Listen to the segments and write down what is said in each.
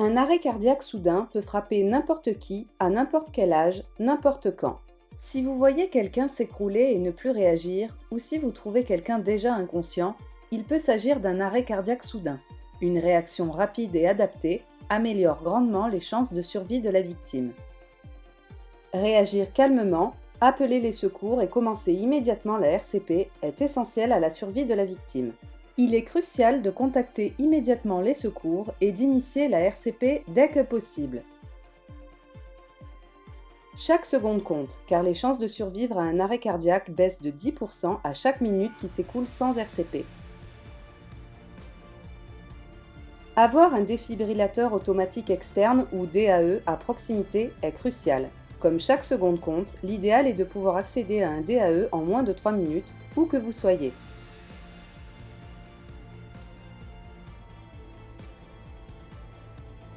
Un arrêt cardiaque soudain peut frapper n'importe qui, à n'importe quel âge, n'importe quand. Si vous voyez quelqu'un s'écrouler et ne plus réagir, ou si vous trouvez quelqu'un déjà inconscient, il peut s'agir d'un arrêt cardiaque soudain. Une réaction rapide et adaptée améliore grandement les chances de survie de la victime. Réagir calmement, appeler les secours et commencer immédiatement la RCP est essentiel à la survie de la victime. Il est crucial de contacter immédiatement les secours et d'initier la RCP dès que possible. Chaque seconde compte, car les chances de survivre à un arrêt cardiaque baissent de 10% à chaque minute qui s'écoule sans RCP. Avoir un défibrillateur automatique externe ou DAE à proximité est crucial. Comme chaque seconde compte, l'idéal est de pouvoir accéder à un DAE en moins de 3 minutes, où que vous soyez.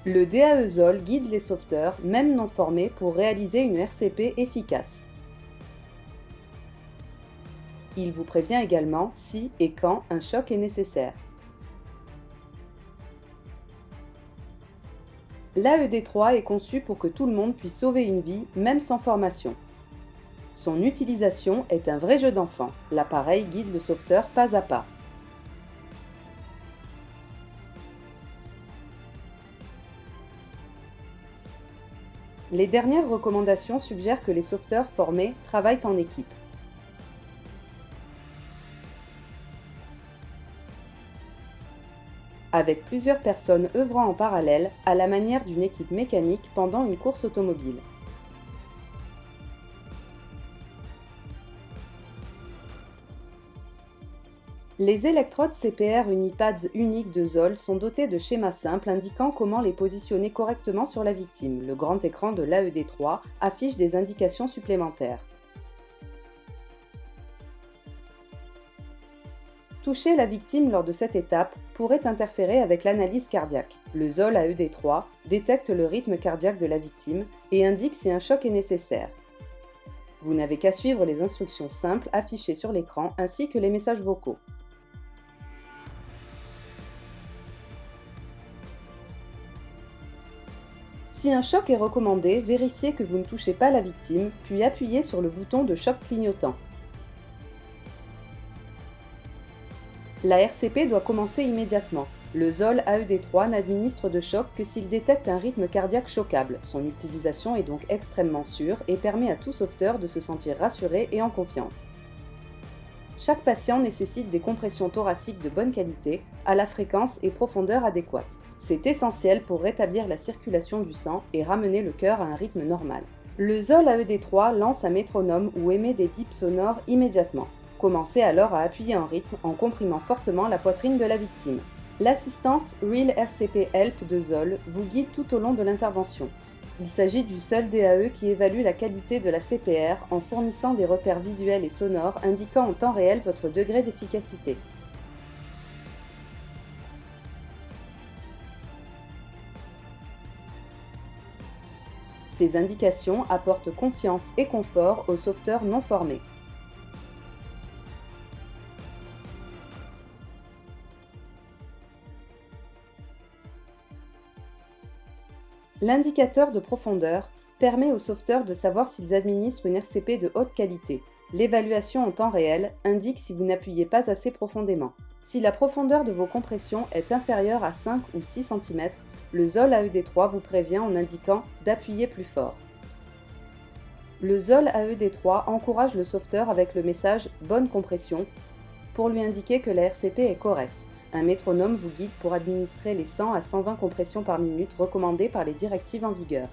Le DAE-ZOL guide les sauveteurs, même non formés, pour réaliser une RCP efficace. Il vous prévient également si et quand un choc est nécessaire. L'AED3 est conçu pour que tout le monde puisse sauver une vie, même sans formation. Son utilisation est un vrai jeu d'enfant. L'appareil guide le sauveteur pas à pas. Les dernières recommandations suggèrent que les sauveteurs formés travaillent en équipe. Avec plusieurs personnes œuvrant en parallèle, à la manière d'une équipe mécanique pendant une course automobile. Les électrodes CPR Unipads uniques de ZOL sont dotées de schémas simples indiquant comment les positionner correctement sur la victime. Le grand écran de l'AED3 affiche des indications supplémentaires. Toucher la victime lors de cette étape pourrait interférer avec l'analyse cardiaque. Le ZOL AED3 détecte le rythme cardiaque de la victime et indique si un choc est nécessaire. Vous n'avez qu'à suivre les instructions simples affichées sur l'écran ainsi que les messages vocaux. Si un choc est recommandé, vérifiez que vous ne touchez pas la victime, puis appuyez sur le bouton de choc clignotant. La RCP doit commencer immédiatement. Le ZOL AED3 n'administre de choc que s'il détecte un rythme cardiaque choquable. Son utilisation est donc extrêmement sûre et permet à tout sauveteur de se sentir rassuré et en confiance. Chaque patient nécessite des compressions thoraciques de bonne qualité, à la fréquence et profondeur adéquates. C'est essentiel pour rétablir la circulation du sang et ramener le cœur à un rythme normal. Le ZOL AED3 lance un métronome ou émet des bips sonores immédiatement. Commencez alors à appuyer en rythme en comprimant fortement la poitrine de la victime. L'assistance Real RCP Help de ZOL vous guide tout au long de l'intervention. Il s'agit du seul DAE qui évalue la qualité de la CPR en fournissant des repères visuels et sonores indiquant en temps réel votre degré d'efficacité. Ces indications apportent confiance et confort aux sauveteurs non formés. L'indicateur de profondeur permet aux sauveteurs de savoir s'ils administrent une RCP de haute qualité. L'évaluation en temps réel indique si vous n'appuyez pas assez profondément. Si la profondeur de vos compressions est inférieure à 5 ou 6 cm, le ZOL AED3 vous prévient en indiquant d'appuyer plus fort. Le ZOL AED3 encourage le sauveteur avec le message « Bonne compression » pour lui indiquer que la RCP est correcte. Un métronome vous guide pour administrer les 100 à 120 compressions par minute recommandées par les directives en vigueur.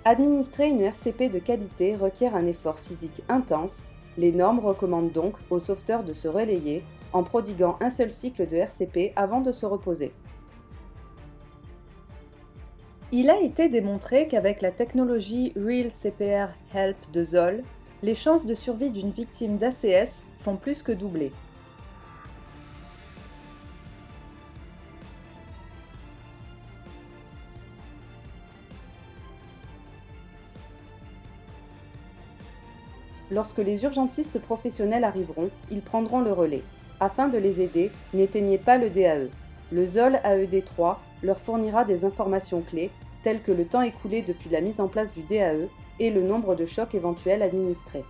Administrer une RCP de qualité requiert un effort physique intense. Les normes recommandent donc aux sauveteurs de se relayer en prodiguant un seul cycle de RCP avant de se reposer. Il a été démontré qu'avec la technologie Real CPR Help de ZOL, les chances de survie d'une victime d'ACS font plus que doubler. Lorsque les urgentistes professionnels arriveront, ils prendront le relais. Afin de les aider, n'éteignez pas le DAE. Le ZOL AED3 leur fournira des informations clés, telles que le temps écoulé depuis la mise en place du DAE et le nombre de chocs éventuels administrés.